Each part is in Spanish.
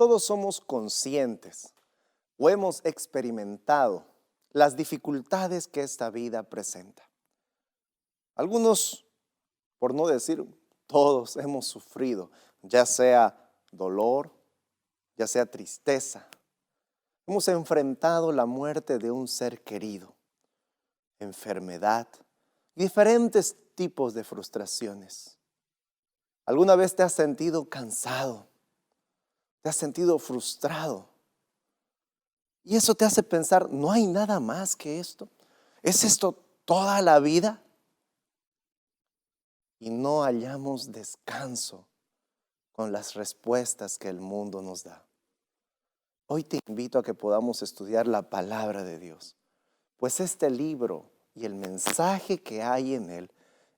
todos somos conscientes o hemos experimentado las dificultades que esta vida presenta. Algunos, por no decir todos, hemos sufrido, ya sea dolor, ya sea tristeza. Hemos enfrentado la muerte de un ser querido, enfermedad, diferentes tipos de frustraciones. ¿Alguna vez te has sentido cansado? ¿Te has sentido frustrado? Y eso te hace pensar, ¿no hay nada más que esto? ¿Es esto toda la vida? Y no hallamos descanso con las respuestas que el mundo nos da. Hoy te invito a que podamos estudiar la palabra de Dios, pues este libro y el mensaje que hay en él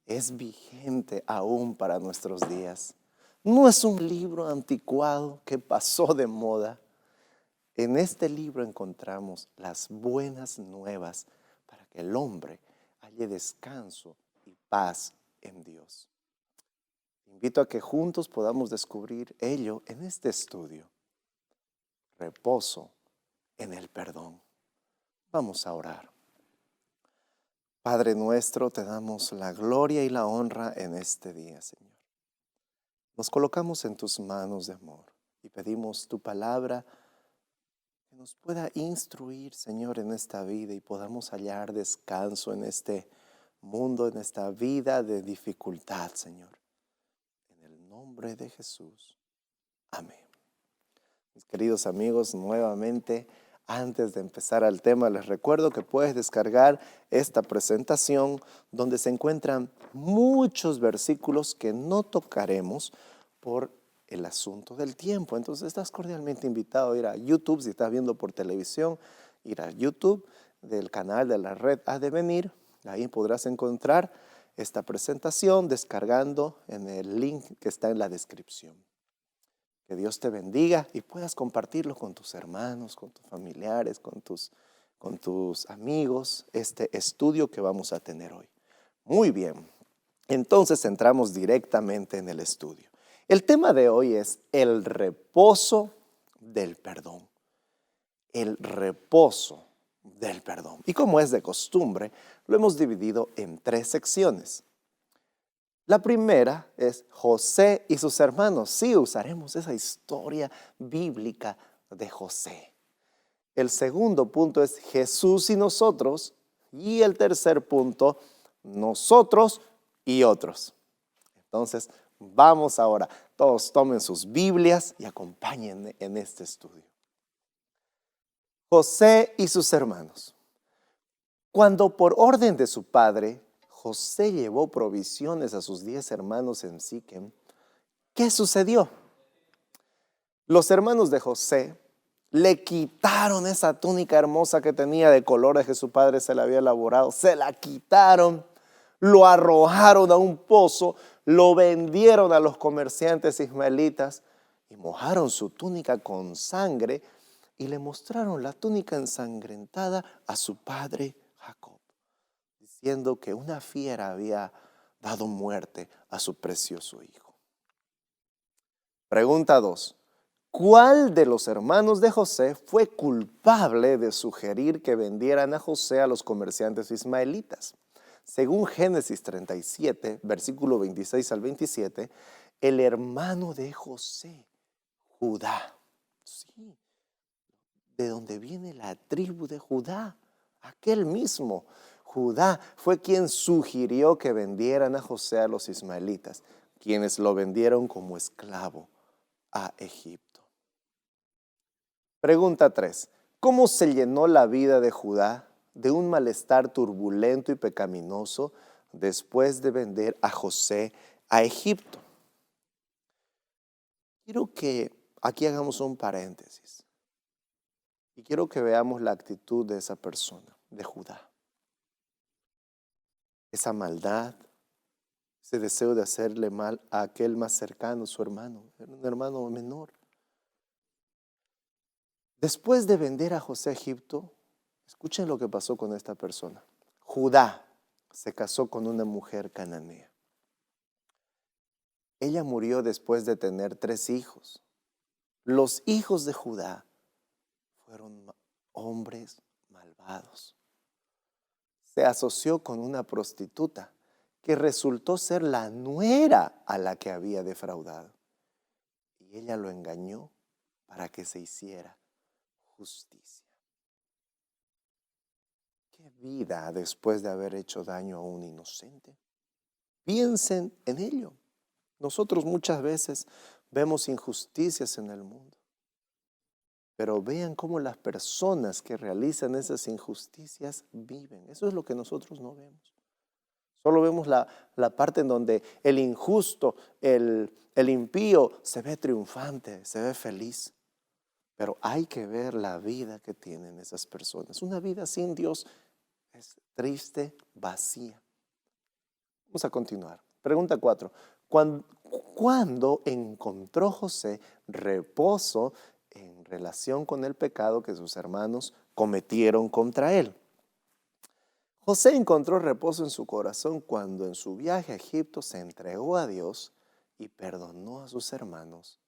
es vigente aún para nuestros días. No es un libro anticuado que pasó de moda. En este libro encontramos las buenas nuevas para que el hombre halle descanso y paz en Dios. Te invito a que juntos podamos descubrir ello en este estudio. Reposo en el perdón. Vamos a orar. Padre nuestro, te damos la gloria y la honra en este día, Señor. Nos colocamos en tus manos de amor y pedimos tu palabra que nos pueda instruir, Señor, en esta vida y podamos hallar descanso en este mundo, en esta vida de dificultad, Señor. En el nombre de Jesús. Amén. Mis queridos amigos, nuevamente, antes de empezar al tema, les recuerdo que puedes descargar esta presentación donde se encuentran muchos versículos que no tocaremos por el asunto del tiempo. Entonces estás cordialmente invitado a ir a YouTube, si estás viendo por televisión, ir a YouTube del canal de la red Adevenir. Ahí podrás encontrar esta presentación descargando en el link que está en la descripción. Que Dios te bendiga y puedas compartirlo con tus hermanos, con tus familiares, con tus amigos, este estudio que vamos a tener hoy. Muy bien, entonces entramos directamente en el estudio. El tema de hoy es el reposo del perdón. El reposo del perdón. Y como es de costumbre, lo hemos dividido en 3 secciones. La primera es José y sus hermanos. Sí, usaremos esa historia bíblica de José. El segundo punto es Jesús y nosotros. Y el tercer punto, nosotros y otros. Entonces, vamos ahora. Todos tomen sus Biblias y acompáñenme en este estudio. José y sus hermanos. Cuando por orden de su padre, José llevó provisiones a sus 10 hermanos en Siquem, ¿qué sucedió? Los hermanos de José le quitaron esa túnica hermosa que tenía de colores que su padre se la había elaborado, se la quitaron, lo arrojaron a un pozo, lo vendieron a los comerciantes ismaelitas y mojaron su túnica con sangre y le mostraron la túnica ensangrentada a su padre Jacob, diciendo que una fiera había dado muerte a su precioso hijo. Pregunta 2. ¿Cuál de los hermanos de José fue culpable de sugerir que vendieran a José a los comerciantes ismaelitas? Según Génesis 37, versículo 26 al 27, el hermano de José, Judá, sí, de donde viene la tribu de Judá, aquel mismo Judá fue quien sugirió que vendieran a José a los ismaelitas, quienes lo vendieron como esclavo a Egipto. Pregunta 3. ¿Cómo se llenó la vida de Judá de un malestar turbulento y pecaminoso después de vender a José a Egipto? Quiero que aquí hagamos un paréntesis y quiero que veamos la actitud de esa persona, de Judá. Esa maldad, ese deseo de hacerle mal a aquel más cercano, su hermano, era un hermano menor. Después de vender a José a Egipto, escuchen lo que pasó con esta persona. Judá se casó con una mujer cananea. Ella murió después de tener 3 hijos. Los hijos de Judá fueron hombres malvados. Se asoció con una prostituta que resultó ser la nuera a la que había defraudado. Y ella lo engañó para que se hiciera justicia. ¿Qué vida después de haber hecho daño a un inocente? Piensen en ello. Nosotros muchas veces vemos injusticias en el mundo, pero vean cómo las personas que realizan esas injusticias viven. Eso es lo que nosotros no vemos. Solo vemos la parte en donde el injusto, el impío se ve triunfante, se ve feliz. Pero hay que ver la vida que tienen esas personas. Una vida sin Dios es triste, vacía. Vamos a continuar. Pregunta 4. ¿Cuándo encontró José reposo en relación con el pecado que sus hermanos cometieron contra él? José encontró reposo en su corazón cuando en su viaje a Egipto se entregó a Dios y perdonó a sus hermanos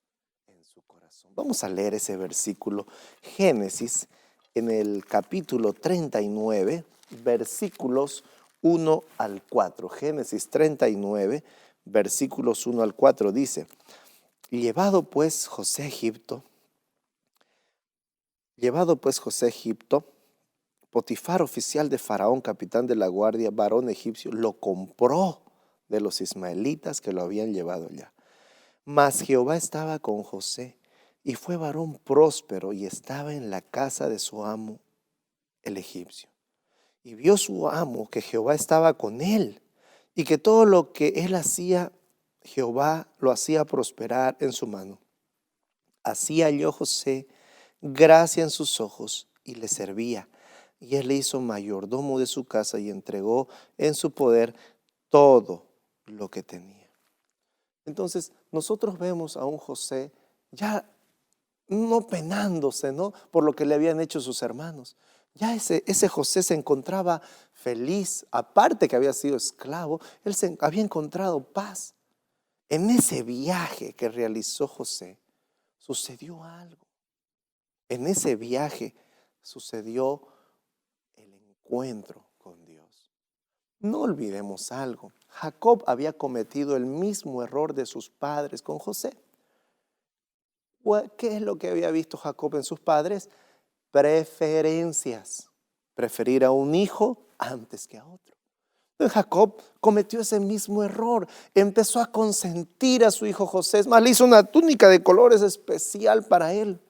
en su corazón. Vamos a leer ese versículo, Génesis, en el capítulo 39, versículos 1 al 4. Génesis 39, versículos 1 al 4 dice: Llevado pues José a Egipto, Potifar, oficial de Faraón, capitán de la guardia, varón egipcio, lo compró de los ismaelitas que lo habían llevado allá. Mas Jehová estaba con José, y fue varón próspero, y estaba en la casa de su amo, el egipcio. Y vio su amo que Jehová estaba con él, y que todo lo que él hacía, Jehová lo hacía prosperar en su mano. Así halló José gracia en sus ojos, y le servía. Y él le hizo mayordomo de su casa y entregó en su poder todo lo que tenía. Entonces nosotros vemos a un José ya no penándose, ¿no?, por lo que le habían hecho sus hermanos. Ya ese José se encontraba feliz, aparte que había sido esclavo, él se había encontrado paz. En ese viaje que realizó José sucedió algo. En ese viaje sucedió el encuentro con Dios. No olvidemos algo. Jacob había cometido el mismo error de sus padres con José. ¿Qué es lo que había visto Jacob en sus padres? Preferencias. Preferir a un hijo antes que a otro. Entonces Jacob cometió ese mismo error. Empezó a consentir a su hijo José. Es más, le hizo una túnica de colores especial para él.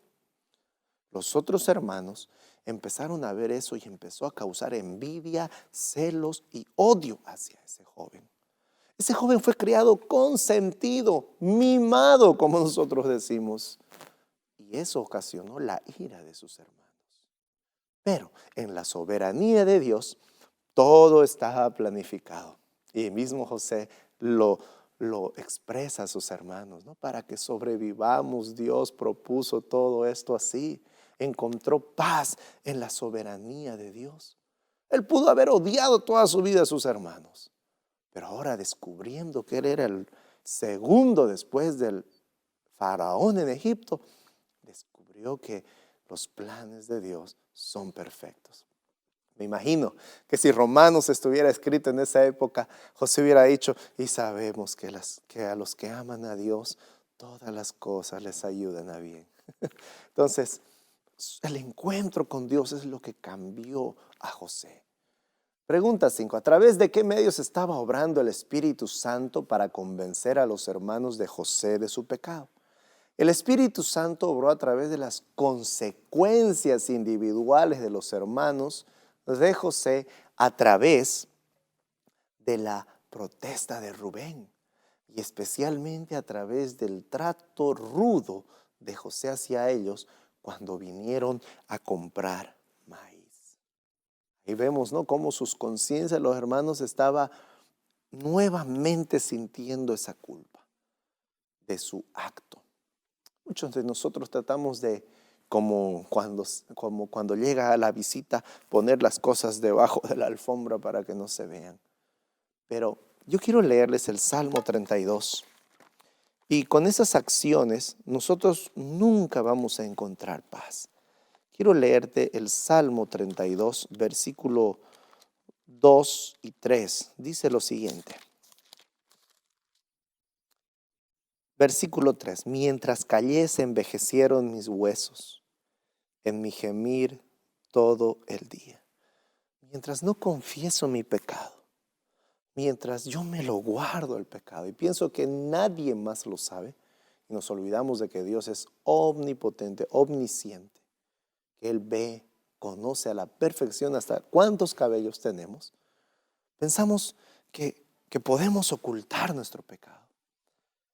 Los otros hermanos empezaron a ver eso y empezó a causar envidia, celos y odio hacia ese joven. Ese joven fue criado consentido, mimado, como nosotros decimos. Y eso ocasionó la ira de sus hermanos. Pero en la soberanía de Dios, todo estaba planificado. Y mismo José lo expresa a sus hermanos, ¿no? Para que sobrevivamos, Dios propuso todo esto así. Encontró paz en la soberanía de Dios. Él pudo haber odiado toda su vida a sus hermanos, pero ahora descubriendo que él era el segundo después del faraón en Egipto, descubrió que los planes de Dios son perfectos. Me imagino que si Romanos estuviera escrito en esa época, José hubiera dicho: y sabemos que a los que aman a Dios, todas las cosas les ayudan a bien. Entonces, el encuentro con Dios es lo que cambió a José. Pregunta 5. ¿A través de qué medios estaba obrando el Espíritu Santo para convencer a los hermanos de José de su pecado? El Espíritu Santo obró a través de las consecuencias individuales de los hermanos de José, a través de la protesta de Rubén y especialmente a través del trato rudo de José hacia ellos cuando vinieron a comprar maíz. Ahí vemos, ¿no?, cómo sus conciencias, los hermanos, estaba nuevamente sintiendo esa culpa de su acto. Muchos de nosotros tratamos de, como cuando llega a la visita, poner las cosas debajo de la alfombra para que no se vean. Pero yo quiero leerles el Salmo 32 Y con esas acciones nosotros nunca vamos a encontrar paz. Quiero leerte el Salmo 32, versículo 2 y 3. Dice lo siguiente. Versículo 3. Mientras callé se envejecieron mis huesos en mi gemir todo el día. Mientras no confieso mi pecado, mientras yo me lo guardo el pecado y pienso que nadie más lo sabe, y nos olvidamos de que Dios es omnipotente, omnisciente, que Él ve, conoce a la perfección hasta cuántos cabellos tenemos, pensamos que podemos ocultar nuestro pecado.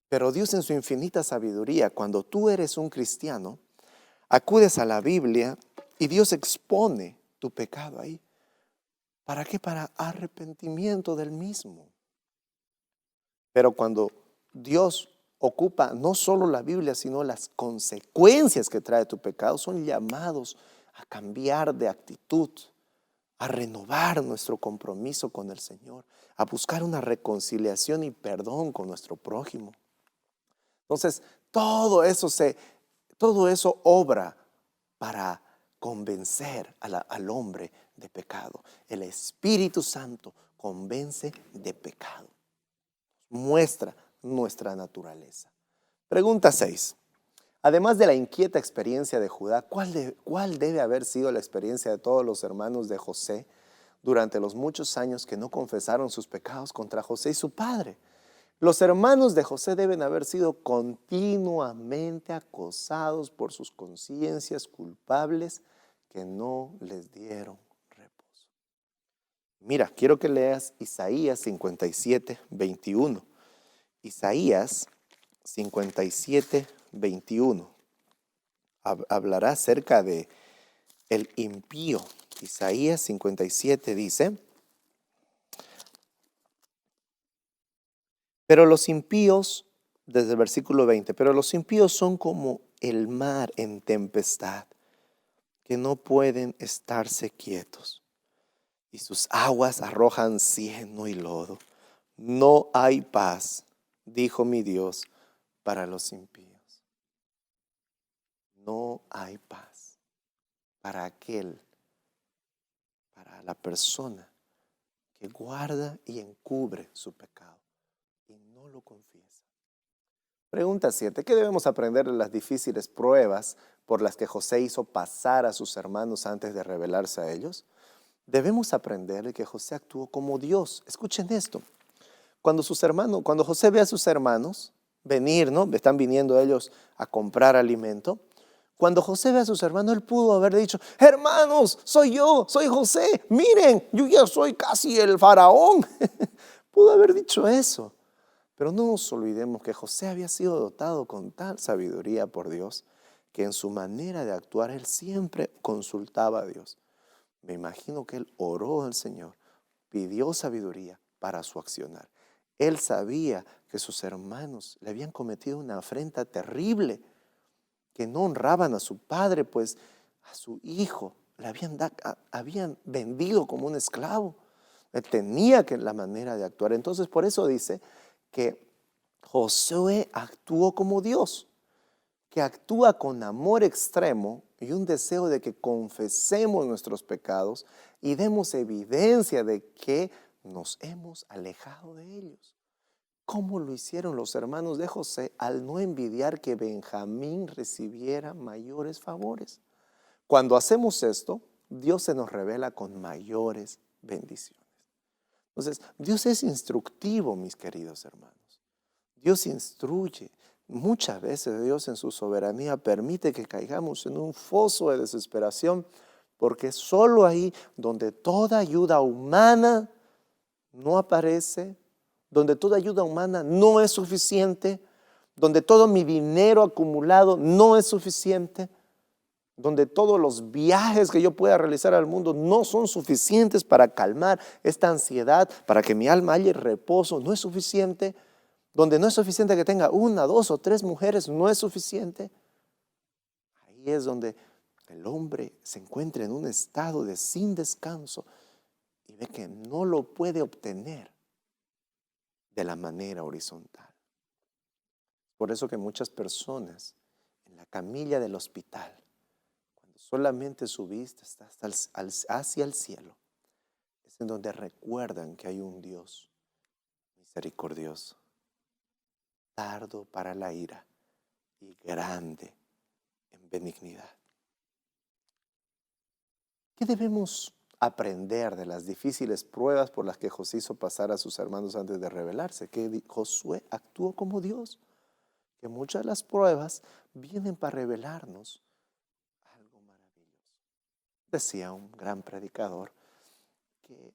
Pero Dios en su infinita sabiduría, cuando tú eres un cristiano, acudes a la Biblia y Dios expone tu pecado ahí. ¿Para qué? Para arrepentimiento del mismo. Pero cuando Dios ocupa no solo la Biblia, sino las consecuencias que trae tu pecado, son llamados a cambiar de actitud, a renovar nuestro compromiso con el Señor, a buscar una reconciliación y perdón con nuestro prójimo. Entonces, todo eso obra para convencer al hombre de pecado. El Espíritu Santo convence de pecado. Muestra nuestra naturaleza. Pregunta 6. Además de la inquieta experiencia de Judá, ¿cuál debe haber sido la experiencia de todos los hermanos de José durante los muchos años que no confesaron sus pecados contra José y su padre? Los hermanos de José deben haber sido continuamente acosados por sus conciencias culpables que no les dieron reposo. Mira, quiero que leas Isaías 57, 21. Isaías 57, 21. Hablará acerca de el impío. Isaías 57 dice: pero los impíos, desde el versículo 20, pero los impíos son como el mar en tempestad, que no pueden estarse quietos, y sus aguas arrojan cieno y lodo. No hay paz, dijo mi Dios, para los impíos. No hay paz para para la persona que guarda y encubre su pecado y no lo confiesa. Pregunta 7. ¿Qué debemos aprender de las difíciles pruebas por las que José hizo pasar a sus hermanos antes de revelarse a ellos? Debemos aprender que José actuó como Dios. Escuchen esto. Cuando José ve a sus hermanos venir, ¿no? Están viniendo ellos a comprar alimento. Cuando José ve a sus hermanos, él pudo haber dicho: hermanos, soy yo, soy José. Miren, yo ya soy casi el faraón. Pudo haber dicho eso. Pero no nos olvidemos que José había sido dotado con tal sabiduría por Dios que en su manera de actuar él siempre consultaba a Dios. Me imagino que él oró al Señor, pidió sabiduría para su accionar. Él sabía que sus hermanos le habían cometido una afrenta terrible, que no honraban a su padre, pues a su hijo le habían vendido como un esclavo. Él tenía la manera de actuar. Entonces, por eso dice que Josué actuó como Dios, que actúa con amor extremo y un deseo de que confesemos nuestros pecados y demos evidencia de que nos hemos alejado de ellos. ¿Cómo lo hicieron los hermanos de José al no envidiar que Benjamín recibiera mayores favores? Cuando hacemos esto, Dios se nos revela con mayores bendiciones. Entonces, Dios es instructivo, mis queridos hermanos. Dios instruye. Muchas veces Dios en su soberanía permite que caigamos en un foso de desesperación, porque solo ahí donde toda ayuda humana no aparece, donde toda ayuda humana no es suficiente, donde todo mi dinero acumulado no es suficiente, donde todos los viajes que yo pueda realizar al mundo no son suficientes para calmar esta ansiedad, para que mi alma haya reposo, no es suficiente, donde no es suficiente que tenga 1, 2 o 3 mujeres, no es suficiente. Ahí es donde el hombre se encuentra en un estado de sin descanso y ve que no lo puede obtener de la manera horizontal. Por eso que muchas personas en la camilla del hospital, cuando solamente su vista está hacia el cielo, es en donde recuerdan que hay un Dios misericordioso, tardo para la ira y grande en benignidad. ¿Qué debemos aprender de las difíciles pruebas por las que José hizo pasar a sus hermanos antes de rebelarse? Que Josué actuó como Dios, que muchas de las pruebas vienen para revelarnos algo maravilloso. Decía un gran predicador que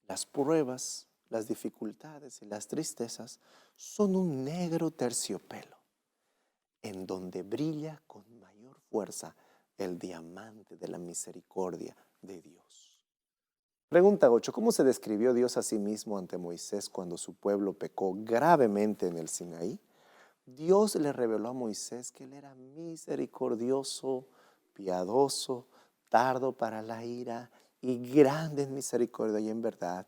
las pruebas, las dificultades y las tristezas son un negro terciopelo en donde brilla con mayor fuerza el diamante de la misericordia de Dios. Pregunta 8. ¿Cómo se describió Dios a sí mismo ante Moisés cuando su pueblo pecó gravemente en el Sinaí? Dios le reveló a Moisés que él era misericordioso, piadoso, tardo para la ira y grande en misericordia y en verdad,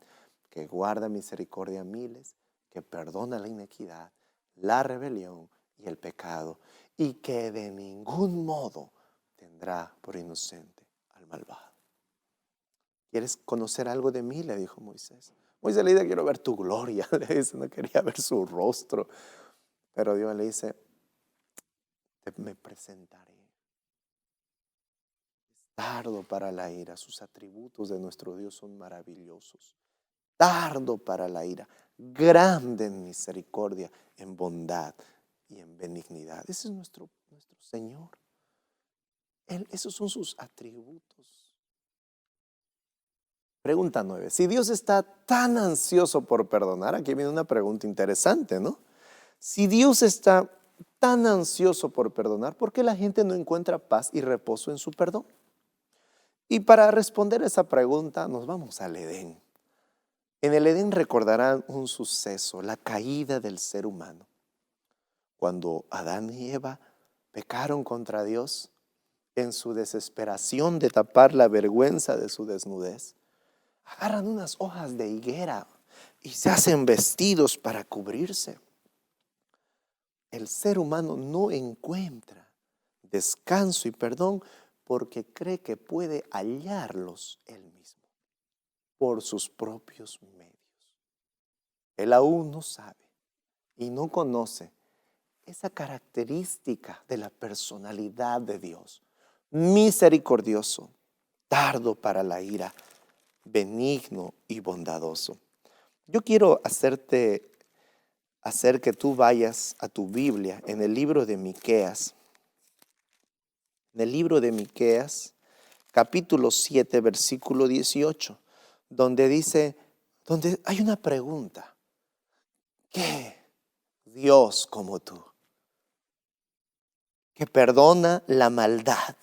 que guarda misericordia a miles, que perdona la iniquidad, la rebelión y el pecado, y que de ningún modo tendrá por inocente al malvado. ¿Quieres conocer algo de mí?, le dijo Moisés. Moisés le dice: quiero ver tu gloria. Le dice, no quería ver su rostro. Pero Dios le dice: me presentaré. Tardo para la ira. Sus atributos de nuestro Dios son maravillosos. Tardo para la ira, grande en misericordia, en bondad y en benignidad. Ese es nuestro Señor. Esos son sus atributos. Pregunta 9. Si Dios está tan ansioso por perdonar, aquí viene una pregunta interesante, ¿no? Si Dios está tan ansioso por perdonar, ¿por qué la gente no encuentra paz y reposo en su perdón? Y para responder a esa pregunta nos vamos al Edén. En el Edén recordarán un suceso, la caída del ser humano. Cuando Adán y Eva pecaron contra Dios, en su desesperación de tapar la vergüenza de su desnudez, agarran unas hojas de higuera y se hacen vestidos para cubrirse. El ser humano no encuentra descanso y perdón porque cree que puede hallarlos él mismo por sus propios medios. Él aún no sabe y no conoce esa característica de la personalidad de Dios: misericordioso, tardo para la ira, benigno y bondadoso. Yo quiero hacer que tú vayas a tu Biblia en el libro de Miqueas. En el libro de Miqueas, capítulo 7, versículo 18, donde hay una pregunta: ¿qué Dios como tú, que perdona la maldad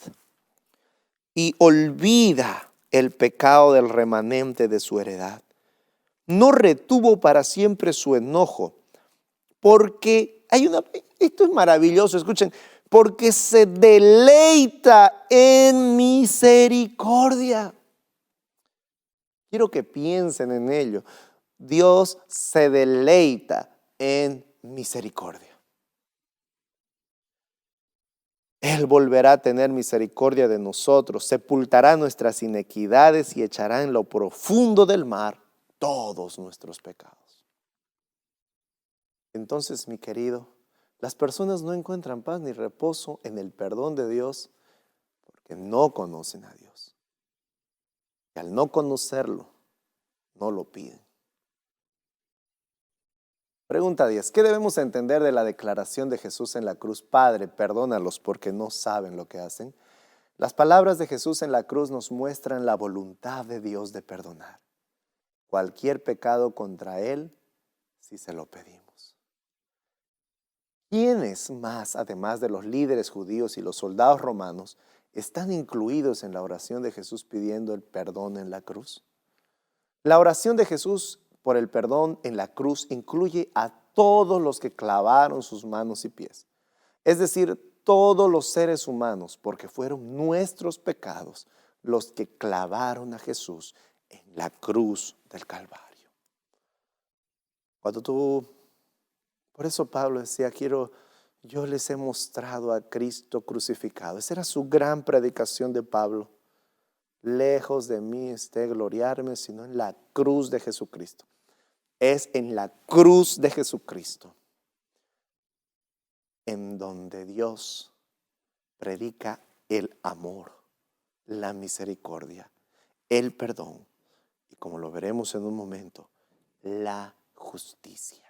y olvida el pecado del remanente de su heredad? No retuvo para siempre su enojo, porque esto es maravilloso, escuchen, porque se deleita en misericordia. Quiero que piensen en ello. Dios se deleita en misericordia. Él volverá a tener misericordia de nosotros, sepultará nuestras iniquidades y echará en lo profundo del mar todos nuestros pecados. Entonces, mi querido, las personas no encuentran paz ni reposo en el perdón de Dios porque no conocen a Dios. Y al no conocerlo, no lo piden. Pregunta 10. ¿Qué debemos entender de la declaración de Jesús en la cruz? Padre, perdónalos porque no saben lo que hacen. Las palabras de Jesús en la cruz nos muestran la voluntad de Dios de perdonar cualquier pecado contra Él si se lo pedimos. ¿Quiénes más, además de los líderes judíos y los soldados romanos, están incluidos en la oración de Jesús pidiendo el perdón en la cruz? La oración de Jesús por el perdón en la cruz incluye a todos los que clavaron sus manos y pies, es decir, todos los seres humanos, porque fueron nuestros pecados los que clavaron a Jesús en la cruz del Calvario. Cuando tú, Por eso Pablo decía, yo les he mostrado a Cristo crucificado. Esa era su gran predicación de Pablo. Lejos de mí esté gloriarme, sino en la cruz de Jesucristo. Es en la cruz de Jesucristo en donde Dios predica el amor, la misericordia, el perdón y, como lo veremos en un momento, la justicia.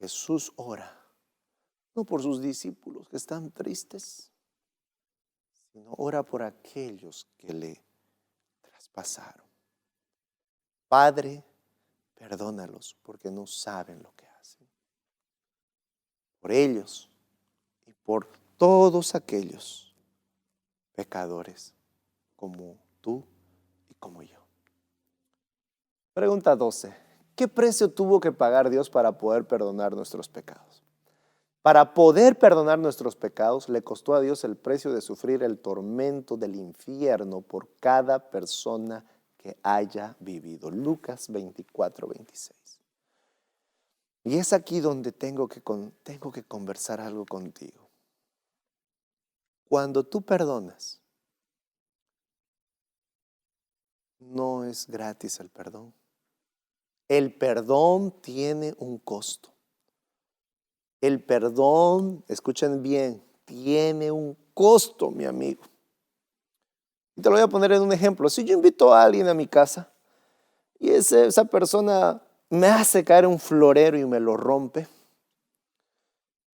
Jesús ora, no por sus discípulos que están tristes, sino ora por aquellos que le traspasaron. Padre, perdónalos porque no saben lo que hacen. Por ellos y por todos aquellos pecadores como tú y como yo. Pregunta 12. ¿Qué precio tuvo que pagar Dios para poder perdonar nuestros pecados? Para poder perdonar nuestros pecados, le costó a Dios el precio de sufrir el tormento del infierno por cada persona que haya vivido. Lucas 24:26. Y es aquí donde tengo que conversar algo contigo. Cuando tú perdonas, no es gratis el perdón. El perdón tiene un costo. El perdón, escuchen bien, tiene un costo, mi amigo. Y te lo voy a poner en un ejemplo. Si yo invito a alguien a mi casa y esa persona me hace caer un florero y me lo rompe,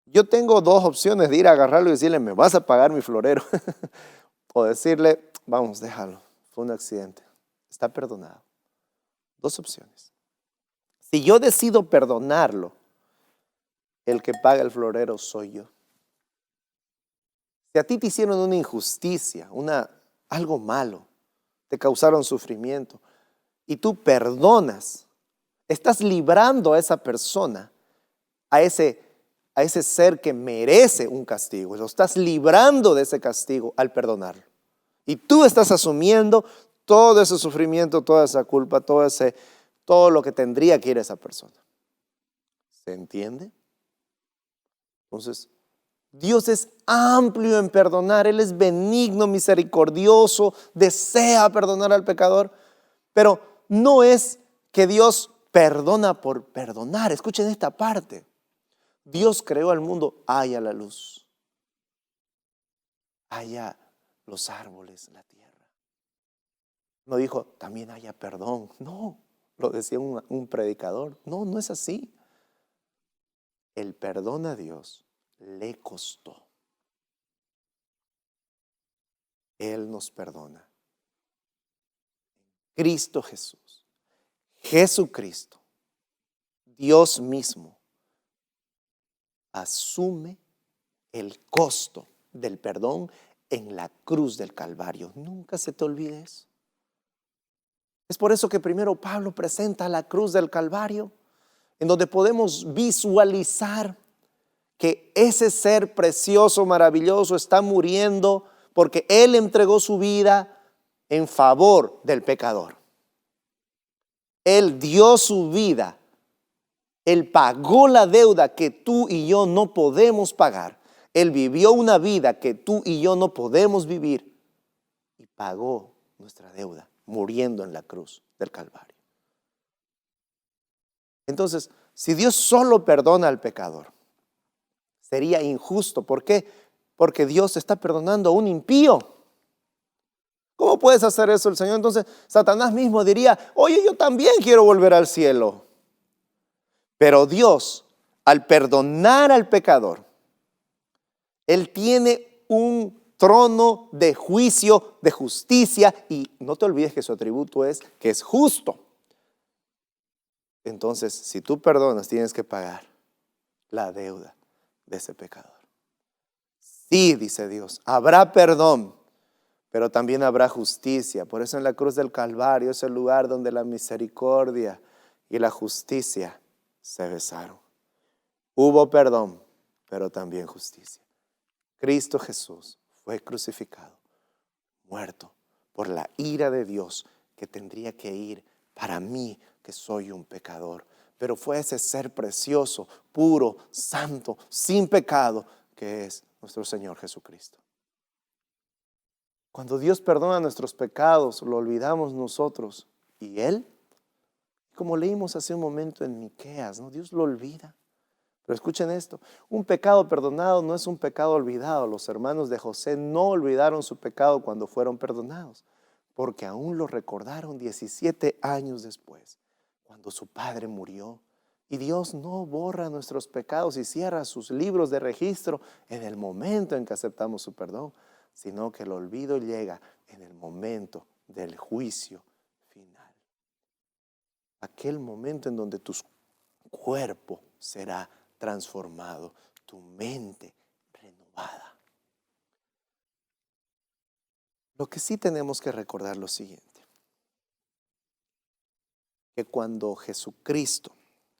yo tengo dos opciones de ir a agarrarlo y decirle, me vas a pagar mi florero. O decirle, vamos, déjalo, fue un accidente, está perdonado. Dos opciones. Si yo decido perdonarlo, el que paga el florero soy yo. Si a ti te hicieron una injusticia, algo malo, te causaron sufrimiento y tú perdonas, estás librando a esa persona, a ese ser que merece un castigo. Lo estás librando de ese castigo al perdonarlo. Y tú estás asumiendo todo ese sufrimiento, toda esa culpa, todo lo que tendría que ir a esa persona. ¿Se entiende? Entonces, Dios es amplio en perdonar. Él es benigno, misericordioso, desea perdonar al pecador. Pero no es que Dios perdona por perdonar. Escuchen esta parte. Dios creó al mundo, haya la luz, haya los árboles, la tierra. No dijo, también haya perdón. No, lo decía un predicador. No, no es así. El perdón a Dios le costó. Él nos perdona. Cristo Jesús, Jesucristo, Dios mismo, asume el costo del perdón en la cruz del Calvario. Nunca se te olvide eso. Es por eso que primero Pablo presenta la cruz del Calvario, en donde podemos visualizar que ese ser precioso, maravilloso, está muriendo porque Él entregó su vida en favor del pecador. Él dio su vida. Él pagó la deuda que tú y yo no podemos pagar. Él vivió una vida que tú y yo no podemos vivir y pagó nuestra deuda muriendo en la cruz del Calvario. Entonces, si Dios solo perdona al pecador, sería injusto. ¿Por qué? Porque Dios está perdonando a un impío. ¿Cómo puedes hacer eso el Señor? Entonces, Satanás mismo diría, oye, yo también quiero volver al cielo. Pero Dios, al perdonar al pecador, Él tiene un trono de juicio, de justicia, y no te olvides que su atributo es que es justo. Entonces, si tú perdonas, tienes que pagar la deuda de ese pecador. Sí, dice Dios, habrá perdón, pero también habrá justicia. Por eso en la cruz del Calvario es el lugar donde la misericordia y la justicia se besaron. Hubo perdón, pero también justicia. Cristo Jesús fue crucificado, muerto por la ira de Dios que tendría que ir para mí que soy un pecador. Pero fue ese ser precioso, puro, santo, sin pecado, que es nuestro Señor Jesucristo. Cuando Dios perdona nuestros pecados, lo olvidamos nosotros. Y Él, como leímos hace un momento en Miqueas, ¿no? Dios lo olvida. Pero escuchen esto, un pecado perdonado no es un pecado olvidado. Los hermanos de José no olvidaron su pecado cuando fueron perdonados, porque aún lo recordaron 17 años después, cuando su padre murió. Y Dios no borra nuestros pecados y cierra sus libros de registro en el momento en que aceptamos su perdón, sino que el olvido llega en el momento del juicio final. Aquel momento en donde tu cuerpo será transformado, tu mente renovada. Lo que sí tenemos que recordar lo siguiente, que cuando Jesucristo,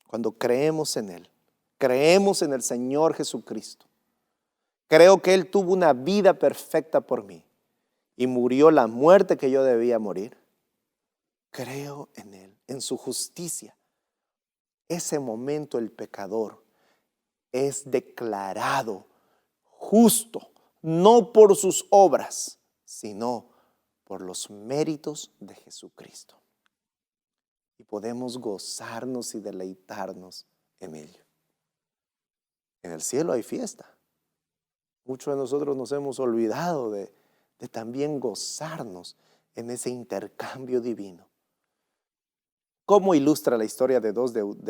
cuando creemos en Él, creemos en el Señor Jesucristo, creo que Él tuvo una vida perfecta por mí y murió la muerte que yo debía morir, creo en Él, en su justicia. Ese momento el pecador es declarado justo, no por sus obras, sino por los méritos de Jesucristo. Y podemos gozarnos y deleitarnos en ello. En el cielo hay fiesta. Muchos de nosotros nos hemos olvidado de también gozarnos en ese intercambio divino. ¿Cómo ilustra la historia de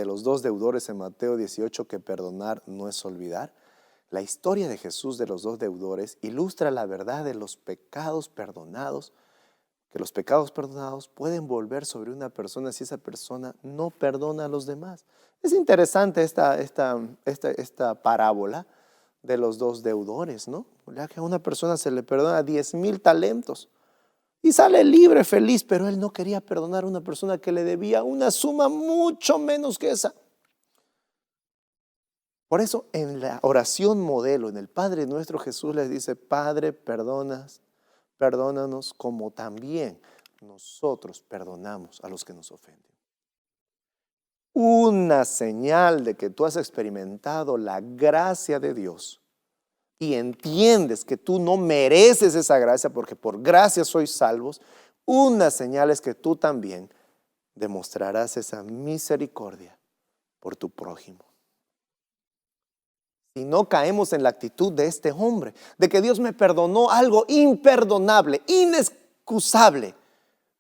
los dos deudores en Mateo 18 que perdonar no es olvidar? La historia de Jesús de los dos deudores ilustra la verdad de los pecados perdonados, que los pecados perdonados pueden volver sobre una persona si esa persona no perdona a los demás. Es interesante esta parábola de los dos deudores, ¿no? Ya que a una persona se le perdona 10,000 talentos y sale libre, feliz, pero él no quería perdonar a una persona que le debía una suma mucho menos que esa. Por eso en la oración modelo, en el Padre Nuestro, Jesús les dice: Padre, perdónanos como también nosotros perdonamos a los que nos ofenden. Una señal de que tú has experimentado la gracia de Dios y entiendes que tú no mereces esa gracia porque por gracia sois salvos, una señal es que tú también demostrarás esa misericordia por tu prójimo. Si no caemos en la actitud de este hombre, de que Dios me perdonó algo imperdonable, inexcusable,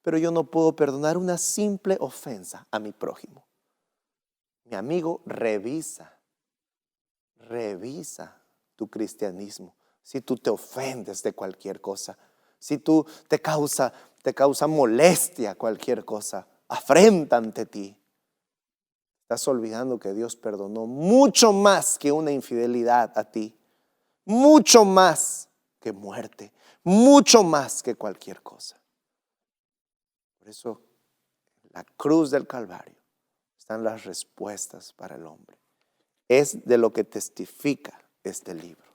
pero yo no puedo perdonar una simple ofensa a mi prójimo. Mi amigo, revisa tu cristianismo. Si tú te ofendes de cualquier cosa, si tú te causa molestia cualquier cosa, afrenta ante ti, estás olvidando que Dios perdonó mucho más que una infidelidad a ti, mucho más que muerte, mucho más que cualquier cosa. Por eso, en la cruz del Calvario están las respuestas para el hombre. Es de lo que testifica este libro.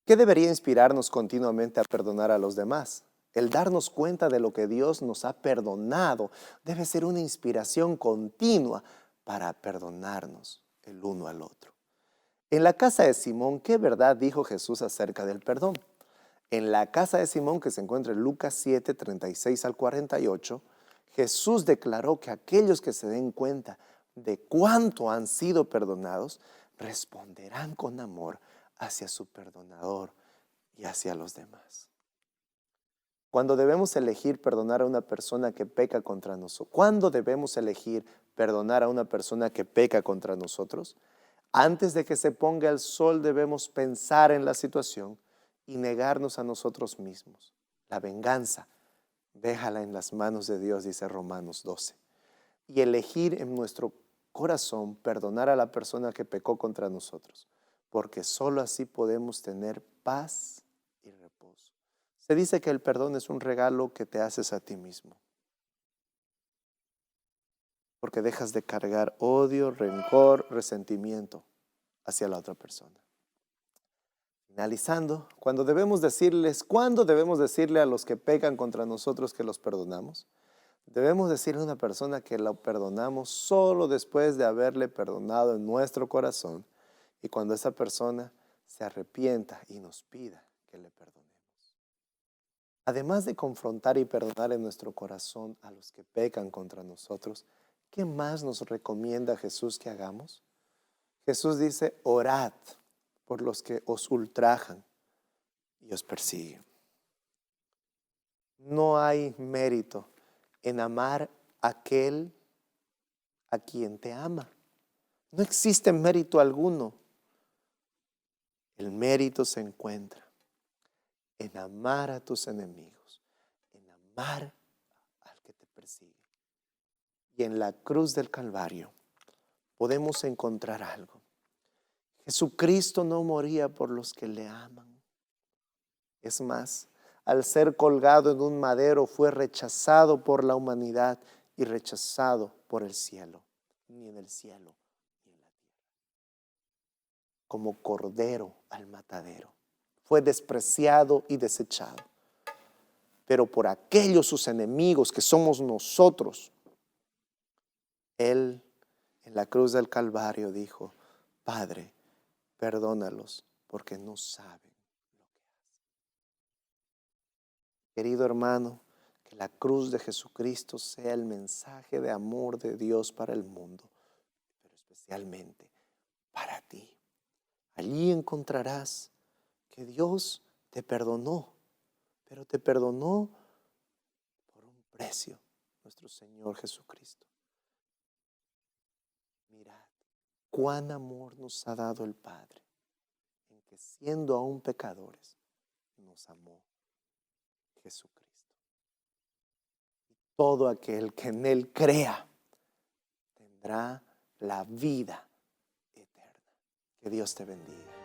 ¿Qué debería inspirarnos continuamente a perdonar a los demás? El darnos cuenta de lo que Dios nos ha perdonado debe ser una inspiración continua para perdonarnos el uno al otro. En la casa de Simón, ¿qué verdad dijo Jesús acerca del perdón? En la casa de Simón, que se encuentra en Lucas 7, 36 al 48, Jesús declaró que aquellos que se den cuenta de cuánto han sido perdonados, responderán con amor hacia su perdonador y hacia los demás. Cuando debemos elegir perdonar a una persona que peca contra nosotros, ¿cuándo debemos elegir perdonar a una persona que peca contra nosotros? Antes de que se ponga el sol debemos pensar en la situación y negarnos a nosotros mismos. La venganza, déjala en las manos de Dios, dice Romanos 12. Y elegir en nuestro corazón perdonar a la persona que pecó contra nosotros, porque solo así podemos tener paz y reposo. Se dice que el perdón es un regalo que te haces a ti mismo, porque dejas de cargar odio, rencor, resentimiento hacia la otra persona. Finalizando, ¿cuándo debemos decirle a los que pecan contra nosotros que los perdonamos? Debemos decirle a una persona que lo perdonamos solo después de haberle perdonado en nuestro corazón y cuando esa persona se arrepienta y nos pida que le perdonemos. Además de confrontar y perdonar en nuestro corazón a los que pecan contra nosotros, ¿qué más nos recomienda Jesús que hagamos? Jesús dice, orad por los que os ultrajan y os persiguen. No hay mérito en amar a aquel a quien te ama. No existe mérito alguno. El mérito se encuentra en amar a tus enemigos, en amar al que te persigue. Y en la cruz del Calvario podemos encontrar algo. Jesucristo no moría por los que le aman. Es más, al ser colgado en un madero fue rechazado por la humanidad y rechazado por el cielo, ni en el cielo ni en la tierra. Como cordero al matadero, fue despreciado y desechado. Pero por aquellos sus enemigos que somos nosotros, Él en la cruz del Calvario dijo, Padre, perdónalos porque no saben lo que hacen. Querido hermano, que la cruz de Jesucristo sea el mensaje de amor de Dios para el mundo, pero especialmente para ti. Allí encontrarás que Dios te perdonó, pero te perdonó por un precio, nuestro Señor Jesucristo. Mirad cuán amor nos ha dado el Padre, en que siendo aún pecadores, nos amó Jesucristo. Y todo aquel que en Él crea, tendrá la vida eterna. Que Dios te bendiga.